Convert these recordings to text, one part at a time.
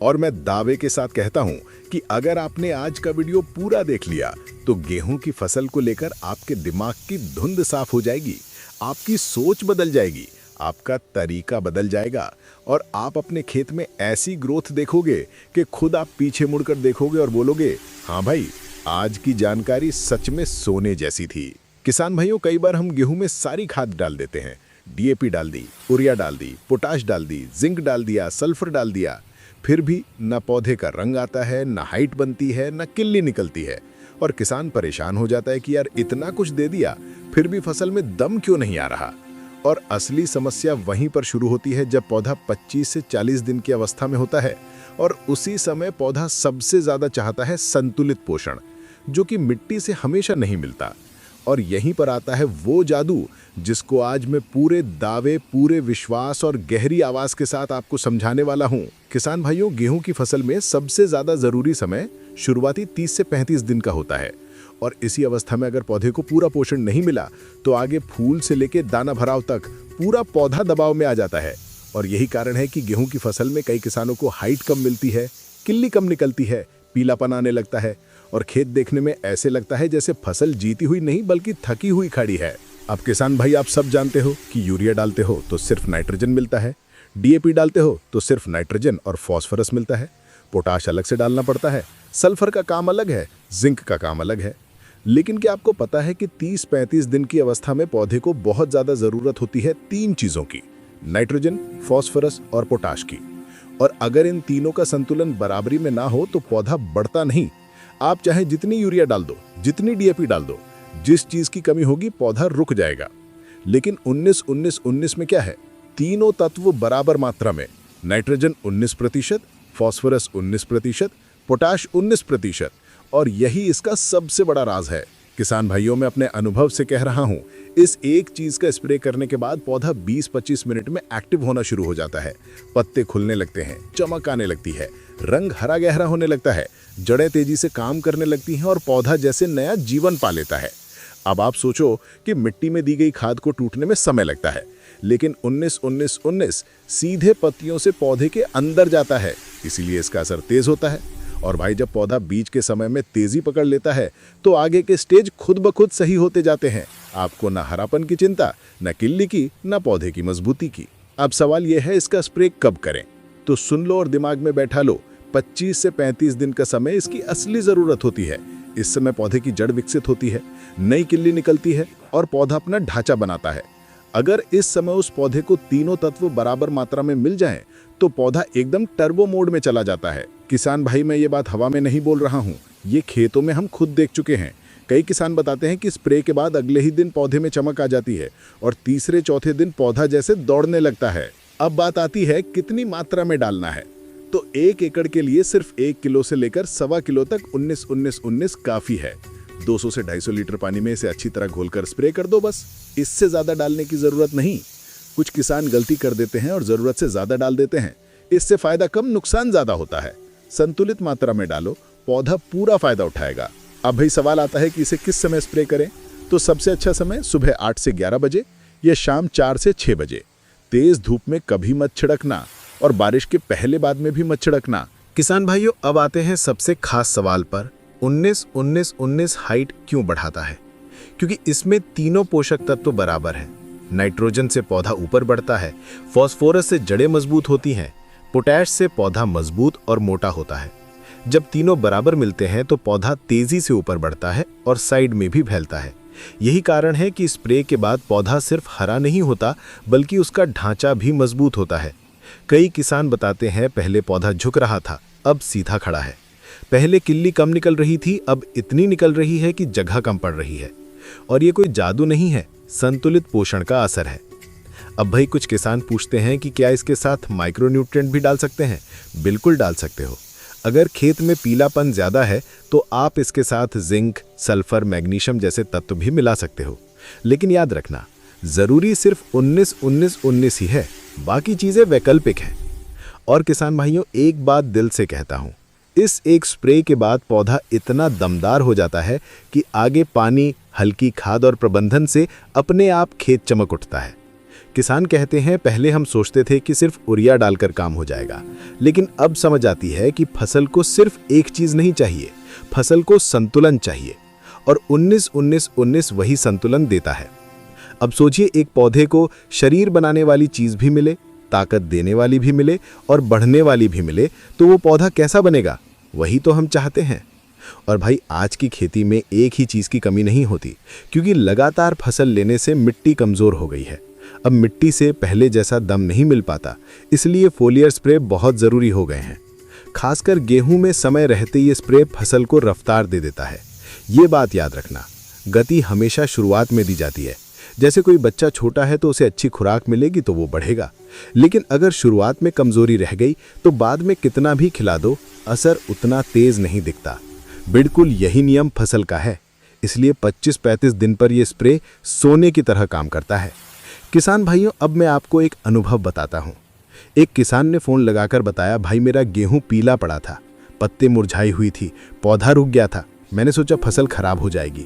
और मैं दावे के साथ कहता हूं कि अगर आपने आज का वीडियो पूरा देख लिया तो गेहूं की फसल को लेकर आपके दिमाग की धुंध साफ हो जाएगी, आपकी सोच बदल जाएगी, आपका तरीका बदल जाएगा और आप अपने खेत में ऐसी ग्रोथ देखोगे कि खुद आप पीछे मुड़कर देखोगे और बोलोगे, हाँ भाई, आज की जानकारी सच में सोने जैसी थी। किसान भाइयों, कई बार हम गेहूं में सारी खाद डाल देते हैं। डीएपी डाल दी, यूरिया डाल दी, पोटाश डाल दी, जिंक डाल दिया, सल्फर डाल दिया, फिर भी न पौधे का रंग आता है, न हाइट बनती है, न किल्ली निकलती है और किसान परेशान हो जाता है कि यार इतना कुछ दे दिया फिर भी फसल में दम क्यों नहीं आ रहा। और असली समस्या वहीं पर शुरू होती है जब पौधा 25 से 40 दिन की अवस्था में होता है और उसी समय पौधा सबसे ज्यादा चाहता है संतुलित पोषण, जो कि मिट्टी से हमेशा नहीं मिलता। और यहीं पर आता है वो जादू जिसको आज मैं पूरे दावे, पूरे विश्वास और गहरी आवाज के साथ आपको समझाने वाला हूं। किसान भाइयों, गेहूं की फसल में सबसे ज्यादा जरूरी समय शुरुआती 30 से 35 दिन का होता है और इसी अवस्था में अगर पौधे को पूरा पोषण नहीं मिला तो आगे फूल से लेकर दाना भराव तक पूरा पौधा दबाव में आ जाता है। और यही कारण है कि गेहूं की फसल में कई किसानों को हाइट कम मिलती है, किल्ली कम निकलती है, पीलापन आने लगता है और खेत देखने में ऐसे लगता है जैसे फसल जीती हुई नहीं बल्कि थकी हुई खड़ी है। अब किसान भाई, आप सब जानते हो कि यूरिया डालते हो तो सिर्फ नाइट्रोजन मिलता है, डीएपी डालते हो तो सिर्फ नाइट्रोजन और फॉस्फोरस मिलता है, पोटाश अलग से डालना पड़ता है, सल्फर का काम अलग है, जिंक का काम अलग है। लेकिन क्या आपको पता है कि 30-35 दिन की अवस्था में पौधे को बहुत ज्यादा जरूरत होती है 3 चीजों की, नाइट्रोजन, फॉस्फोरस और पोटाश की। और अगर इन तीनों का संतुलन बराबरी में ना हो तो पौधा बढ़ता नहीं। आप चाहे जितनी यूरिया डाल दो, जितनी डीएपी डाल दो, जिस चीज की कमी होगी पौधा रुक जाएगा। लेकिन 19-19-19 में क्या है, तीनों तत्व बराबर मात्रा में, नाइट्रोजन 19%, फॉस्फोरस 19%, पोटाश 19%, और यही इसका सबसे बड़ा राज है। किसान भाइयों, मैं अपने अनुभव से कह रहा हूं, इस एक चीज का स्प्रे करने के बाद पौधा 20-25 मिनट में एक्टिव होना शुरू हो जाता है। पत्ते खुलने लगते हैं, चमक आने लगती है, रंग हरा गहरा होने लगता है, जड़ें तेजी से काम करने लगती हैं और पौधा जैसे नया जीवन पा लेता है। अब आप सोचो कि मिट्टी में दी गई खाद को टूटने में समय लगता है, लेकिन 19-19-19 सीधे पत्तियों से पौधे के अंदर जाता है, इसीलिए इसका असर तेज होता है। और भाई, जब पौधा बीज के समय में तेजी पकड़ लेता है तो आगे के स्टेज खुद ब खुद सही होते जाते हैं। आपको न हरापन की चिंता, न किल्ली की, न पौधे की मजबूती की। अब सवाल यह है, इसका स्प्रे कब करें? तो सुन लो और दिमाग में बैठा लो, 25 से 35 दिन का समय इसकी असली जरूरत होती है। इस समय पौधे की जड़ विकसित होती है, नई किल्ली निकलती है और पौधा अपना ढांचा बनाता है। अगर इस समय उस पौधे को तीनों तत्व बराबर मात्रा में मिल जाएं, तो पौधा एकदम टर्बो मोड में चला जाता है। किसान भाई, मैं ये बात हवा में नहीं बोल रहा हूँ, ये खेतों में हम खुद देख चुके हैं। कई किसान बताते हैं कि स्प्रे के बाद अगले ही दिन पौधे में चमक आ जाती है और तीसरे चौथे दिन पौधा जैसे दौड़ने लगता है। अब बात आती है कितनी मात्रा में डालना है। तो 1 एकड़ के लिए सिर्फ 1 किलो से लेकर 1.25 किलो तक 19-19-19 काफी है। 200 से 250 लीटर पानी में इसे अच्छी तरह घोलकर स्प्रे कर दो बस। इससे ज्यादा डालने की जरूरत नहीं। कुछ किसान गलती कर देते हैं और जरूरत से ज्यादा डाल देते हैं। इससे फायदा कम, नुकसान ज्यादा होता है। संतुलित मात्रा में डालो, पौधा पूरा फायदा उठाएगा। अब भाई, सवाल आता है कि इसे किस समय स्प्रे करें? तो सबसे अच्छा समय सुबह 8 से 11 बजे या शाम 4 से 6 बजे। तेज धूप में कभी मत छिड़कना और बारिश के पहले बाद में भी मत छिड़कना। किसान भाइयों, अब आते हैं सबसे खास सवाल पर, 19-19-19 हाइट क्यों बढ़ाता है? क्योंकि इसमें तीनों पोषक तत्व बराबर हैं। नाइट्रोजन से पौधा ऊपर बढ़ता है, फॉस्फोरस से जड़ें मजबूत होती हैं, पोटैश से पौधा मजबूत और मोटा होता है। जब तीनों बराबर मिलते हैं तो पौधा तेजी से ऊपर बढ़ता है और साइड में भी फैलता है। यही कारण है कि स्प्रे के बाद पौधा सिर्फ हरा नहीं होता बल्कि उसका ढांचा भी मजबूत होता है। कई किसान बताते हैं, पहले पौधा झुक रहा था, अब सीधा खड़ा है। पहले किल्ली कम निकल रही थी, अब इतनी निकल रही है कि जगह कम पड़ रही है। और ये कोई जादू नहीं है, संतुलित पोषण का असर है। अब भाई, कुछ किसान पूछते हैं कि क्या इसके साथ माइक्रोन्यूट्रिएंट भी डाल सकते हैं? बिल्कुल डाल सकते हो। अगर खेत में पीलापन ज्यादा है तो आप इसके साथ जिंक, सल्फर, मैग्नीशियम जैसे तत्व भी मिला सकते हो। लेकिन याद रखना, जरूरी सिर्फ 19-19-19 ही है, बाकी चीजें वैकल्पिक हैं। और किसान भाइयों, एक बात दिल से कहता हूं, इस एक स्प्रे के बाद पौधा इतना दमदार हो जाता है कि आगे पानी, हल्की खाद और प्रबंधन से अपने आप खेत चमक उठता है। किसान कहते हैं पहले हम सोचते थे कि सिर्फ यूरिया डालकर काम हो जाएगा, लेकिन अब समझ आती है कि फसल को सिर्फ एक चीज नहीं चाहिए, फसल को संतुलन चाहिए। और 19-19-19 वही संतुलन देता है। अब सोचिए, एक पौधे को शरीर बनाने वाली चीज भी मिले, ताकत देने वाली भी मिले और बढ़ने वाली भी मिले, तो वो पौधा कैसा बनेगा? वही तो हम चाहते हैं। और भाई, आज की खेती में एक ही चीज की कमी नहीं होती, क्योंकि लगातार फसल लेने से मिट्टी कमजोर हो गई है। अब मिट्टी से पहले जैसा दम नहीं मिल पाता, इसलिए फोलियर स्प्रे बहुत जरूरी हो गए हैं। खासकर गेहूं में समय रहते ये स्प्रे फसल को रफ्तार दे देता है। ये बात याद रखना, गति हमेशा शुरुआत में दी जाती है। जैसे कोई बच्चा छोटा है तो उसे अच्छी खुराक मिलेगी तो वो बढ़ेगा, लेकिन अगर शुरुआत में कमजोरी रह गई तो बाद में कितना भी खिला दो, असर उतना तेज नहीं दिखता। बिल्कुल यही नियम फसल का है, इसलिए 25-35 दिन पर यह स्प्रे सोने की तरह काम करता है। किसान भाइयों, अब मैं आपको एक अनुभव बताता हूँ। एक किसान ने फोन लगाकर बताया, भाई मेरा गेहूं पीला पड़ा था, पत्ते मुरझाई हुई थी, पौधा रुक गया था। मैंने सोचा फसल खराब हो जाएगी।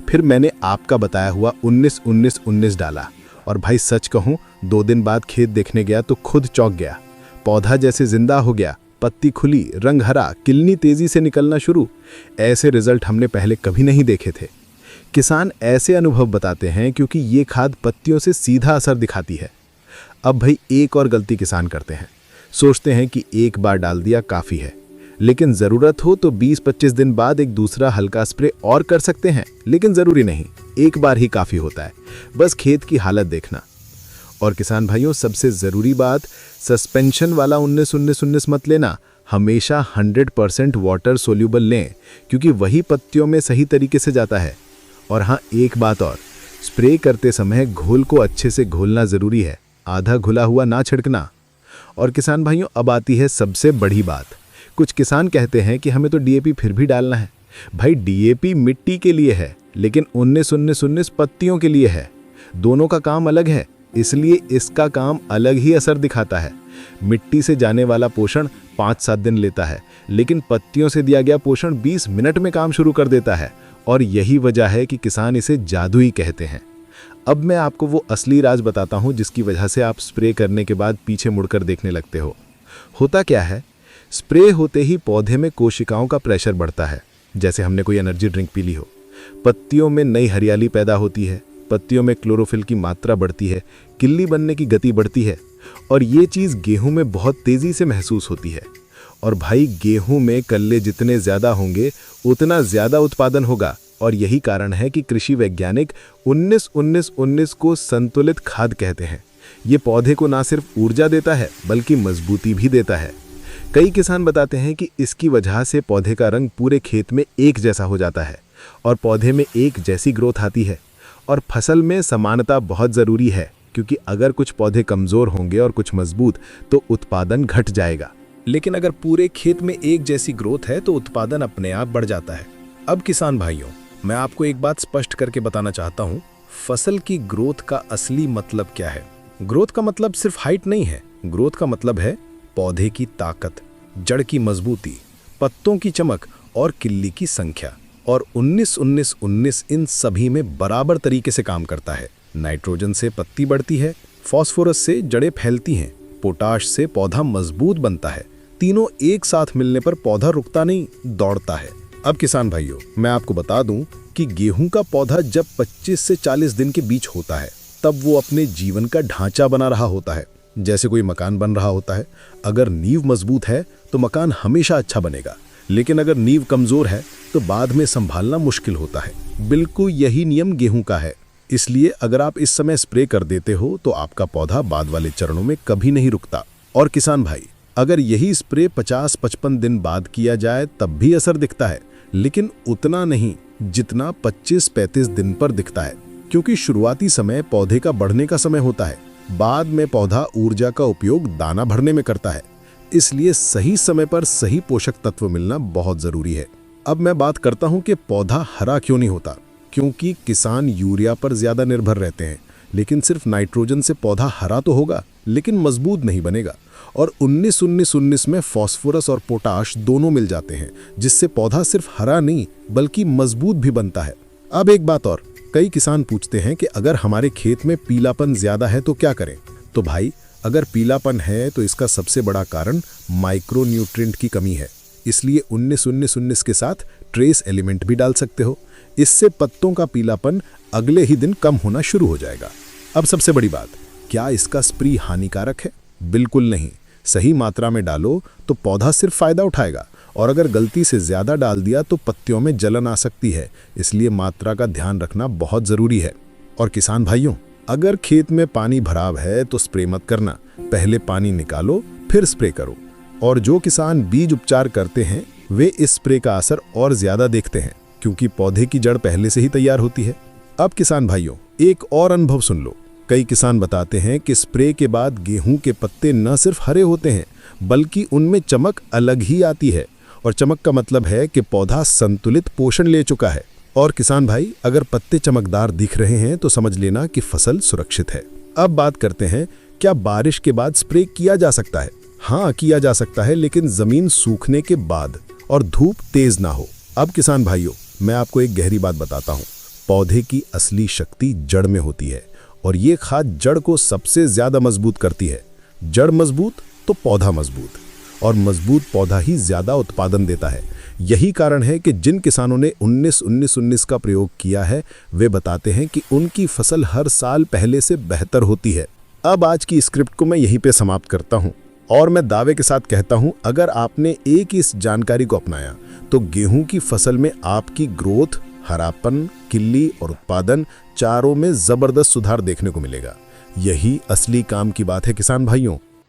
फिर मैंने आपका बताया हुआ 19-19-19 डाला, और भाई सच कहूँ, 2 दिन बाद खेत देखने गया तो खुद चौंक गया। पौधा जैसे जिंदा हो गया, पत्ती खुली, रंग हरा, किलनी तेजी से निकलना शुरू। ऐसे रिजल्ट हमने पहले कभी नहीं देखे थे। किसान ऐसे अनुभव बताते हैं क्योंकि ये खाद पत्तियों से सीधा असर दिखाती है। अब भाई, एक और गलती किसान करते हैं, सोचते हैं कि एक बार डाल दिया काफ़ी है, लेकिन ज़रूरत हो तो 20-25 दिन बाद एक दूसरा हल्का स्प्रे और कर सकते हैं, लेकिन ज़रूरी नहीं, एक बार ही काफ़ी होता है, बस खेत की हालत देखना। और किसान भाइयों, सबसे ज़रूरी बात, सस्पेंशन वाला 19-19-19 मत लेना, हमेशा 100% वाटर सोल्यूबल लें, क्योंकि वही पत्तियों में सही तरीके से जाता है। और हाँ, एक बात और, स्प्रे करते समय घोल को अच्छे से घोलना ज़रूरी है, आधा घुला हुआ ना छिड़कना। और किसान भाइयों, अब आती है सबसे बड़ी बात। कुछ किसान कहते हैं कि हमें तो डीएपी फिर भी डालना है। भाई, डीएपी मिट्टी के लिए है, लेकिन 19-19-19 पत्तियों के लिए है। दोनों का काम अलग है, इसलिए इसका काम अलग ही असर दिखाता है। मिट्टी से जाने वाला पोषण 5-7 दिन लेता है, लेकिन पत्तियों से दिया गया पोषण 20 मिनट में काम शुरू कर देता है। और यही वजह है कि किसान इसे जादुई कहते हैं। अब मैं आपको वो असली राज बताता हूँ जिसकी वजह से आप स्प्रे करने के बाद पीछे मुड़कर देखने लगते हो। होता क्या है, स्प्रे होते ही पौधे में कोशिकाओं का प्रेशर बढ़ता है, जैसे हमने कोई एनर्जी ड्रिंक पी ली हो। पत्तियों में नई हरियाली पैदा होती है, पत्तियों में क्लोरोफिल की मात्रा बढ़ती है, किल्ली बनने की गति बढ़ती है, और ये चीज़ गेहूं में बहुत तेज़ी से महसूस होती है। और भाई, गेहूं में कल्ले जितने ज़्यादा होंगे उतना ज़्यादा उत्पादन होगा। और यही कारण है कि कृषि वैज्ञानिक 19-19-19 को संतुलित खाद कहते हैं। ये पौधे को ना सिर्फ ऊर्जा देता है, बल्कि मजबूती भी देता है। कई किसान बताते हैं कि इसकी वजह से पौधे का रंग पूरे खेत में एक जैसा हो जाता है और पौधे में एक जैसी ग्रोथ आती है। और फसल में समानता बहुत ज़रूरी है, क्योंकि अगर कुछ पौधे कमज़ोर होंगे और कुछ मजबूत, तो उत्पादन घट जाएगा। लेकिन अगर पूरे खेत में एक जैसी ग्रोथ है तो उत्पादन अपने आप बढ़ जाता है। अब किसान भाइयों, मैं आपको एक बात स्पष्ट करके बताना चाहता हूँ, फसल की ग्रोथ का असली मतलब क्या है। ग्रोथ का मतलब सिर्फ हाइट नहीं है, ग्रोथ का मतलब है पौधे की ताकत, जड़ की मजबूती, पत्तों की चमक और किल्ली की संख्या। और 19-19-19 इन सभी में बराबर तरीके से काम करता है। नाइट्रोजन से पत्ती बढ़ती है, फास्फोरस से जड़ें फैलती हैं, पोटाश से पौधा मजबूत बनता है। तीनों एक साथ मिलने पर पौधा रुकता नहीं, दौड़ता है। अब किसान भाइयों, मैं आपको बता दूं कि गेहूं का पौधा जब 25 से 40 दिन के बीच होता है, तब वो अपने जीवन का ढांचा बना रहा होता है, जैसे कोई मकान बन रहा होता है। अगर नींव मजबूत है तो मकान हमेशा अच्छा बनेगा, लेकिन अगर नींव कमजोर है तो बाद में संभालना मुश्किल होता है। बिल्कुल यही नियम गेहूं का है। इसलिए अगर आप इस समय स्प्रे कर देते हो तो आपका पौधा बाद वाले चरणों में कभी नहीं रुकता। और किसान भाई, अगर यही स्प्रे 50-55 दिन बाद किया जाए तब भी असर दिखता है, लेकिन उतना नहीं जितना 25-35 दिन पर दिखता है, क्योंकि शुरुआती समय पौधे का बढ़ने का समय होता है। बाद में पौधा ऊर्जा का उपयोग दाना भरने में करता है। इसलिए सही समय पर सही पोषक तत्व मिलना बहुत जरूरी है। अब मैं बात करता हूं कि पौधा हरा क्यों नहीं होता। क्योंकि किसान यूरिया पर ज्यादा निर्भर रहते हैं, लेकिन सिर्फ नाइट्रोजन से पौधा हरा तो होगा, लेकिन मजबूत नहीं बनेगा। और 19-19-19 में फास्फोरस और पोटाश दोनों मिल जाते हैं, जिससे पौधा सिर्फ हरा नहीं बल्कि मजबूत भी बनता है। अब एक बात और, कई किसान पूछते हैं कि अगर हमारे खेत में पीलापन ज्यादा है तो क्या करें। तो भाई, अगर पीलापन है तो इसका सबसे बड़ा कारण माइक्रो न्यूट्रिएंट की कमी है। इसलिए 19-19-19 के साथ ट्रेस एलिमेंट भी डाल सकते हो। इससे पत्तों का पीलापन अगले ही दिन कम होना शुरू हो जाएगा। अब सबसे बड़ी बात, क्या इसका स्प्रे हानिकारक है? बिल्कुल नहीं। सही मात्रा में डालो तो पौधा सिर्फ फायदा उठाएगा, और अगर गलती से ज्यादा डाल दिया तो पत्तियों में जलन आ सकती है। इसलिए मात्रा का ध्यान रखना बहुत जरूरी है। और किसान भाइयों, अगर खेत में पानी भराव है तो स्प्रे मत करना, पहले पानी निकालो फिर स्प्रे करो। और जो किसान बीज उपचार करते हैं वे इस स्प्रे का असर और ज्यादा देखते हैं, क्योंकि पौधे की जड़ पहले से ही तैयार होती है। अब किसान भाइयों, एक और अनुभव सुन लो। कई किसान बताते हैं कि स्प्रे के बाद गेहूं के पत्ते न सिर्फ हरे होते हैं बल्कि उनमें चमक अलग ही आती है। और चमक का मतलब है कि पौधा संतुलित पोषण ले चुका है। और किसान भाई, अगर पत्ते चमकदार दिख रहे हैं तो समझ लेना कि फसल सुरक्षित है। अब बात करते हैं, क्या बारिश के बाद स्प्रे किया जा सकता है? हाँ, किया जा सकता है, लेकिन जमीन सूखने के बाद और धूप तेज ना हो। अब किसान भाइयों, मैं आपको एक गहरी बात बताता हूँ। पौधे की असली शक्ति जड़ में होती है, और ये खाद जड़ को सबसे ज्यादा मजबूत करती है। जड़ मजबूत तो पौधा मजबूत, और मजबूत पौधा ही ज्यादा उत्पादन देता है। यही कारण है कि जिन किसानों ने 19-19-19 का प्रयोग किया है वे बताते हैं कि उनकी फसल हर साल पहले से बेहतर होती है। अब आज की स्क्रिप्ट को मैं यहीं पे समाप्त करता हूं, और मैं दावे के साथ कहता हूं, अगर आपने एक इस जानकारी को अपनाया तो गेहूं की फसल में आपकी ग्रोथ, हरापन, किल्ली और उत्पादन चारों में जबरदस्त सुधार देखने को मिलेगा। यही असली काम की बात है किसान भाइयों।